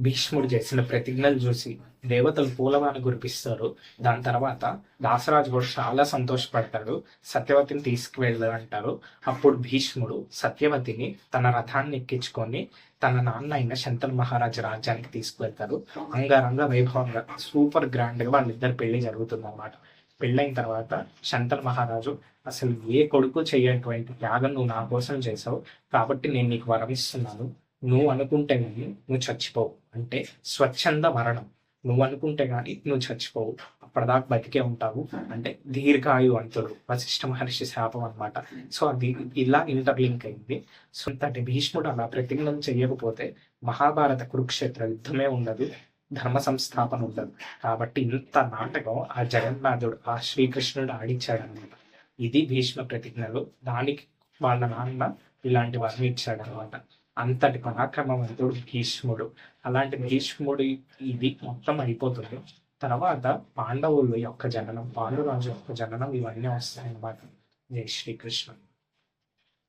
భీష్ముడు చేసిన ప్రతిజ్ఞలు చూసి దేవతలు పూలవాన కురిపిస్తారు. దాని తర్వాత దాసరాజు కూడా చాలా సంతోషపడతాడు. సత్యవతిని తీసుకువెళ్ళు అంటారు. అప్పుడు భీష్ముడు సత్యవతిని తన రథాన్ని ఎక్కించుకొని తన నాన్న అయిన శంతను మహారాజు రాజ్యానికి తీసుకువెళ్తారు. అంగరంగ వైభవంగా సూపర్ గ్రాండ్ గా వాళ్ళిద్దరు పెళ్లి జరుగుతుంది అన్నమాట. పెళ్ళైన తర్వాత శంతను మహారాజు, అసలు ఏ కొడుకు చేయటువంటి త్యాగం నువ్వు నా కోసం చేసావు, కాబట్టి నేను నీకు వరం ఇస్తున్నాను. నువ్వు అనుకుంటే గాని నువ్వు చచ్చిపోవు, అంటే స్వచ్ఛంద మరణం. నువ్వు అనుకుంటే గాని నువ్వు చచ్చిపోవు, అప్పటిదాకా బతికే ఉంటావు, అంటే దీర్ఘాయు అంతుడు వశిష్ఠ మహర్షి శాపం అనమాట. సో అది ఇలా ఇంటర్లింక్ అయింది. సో అంతటి భీష్ముడు అలా ప్రతిజ్ఞలు చేయకపోతే మహాభారత కురుక్షేత్ర యుద్ధమే ఉండదు, ధర్మ సంస్థాపన ఉండదు. కాబట్టి ఇంత నాటకం ఆ జగన్నాథుడు, ఆ శ్రీకృష్ణుడు ఆడించాడు అనమాట. ఇది భీష్మ ప్రతిజ్ఞలు. దానికి వాళ్ళ నాన్న ఇలాంటి వరం ఇచ్చాడు అనమాట. అంతటి పరాక్రమవంతుడు భీష్ముడు. అలాంటి భీష్ముడి ఇది మొత్తం అయిపోతుంది. తర్వాత పాండవుల యొక్క జననం, పాండురాజు యొక్క జననం, ఇవన్నీ వస్తాయన్నమాట. జై శ్రీకృష్ణ.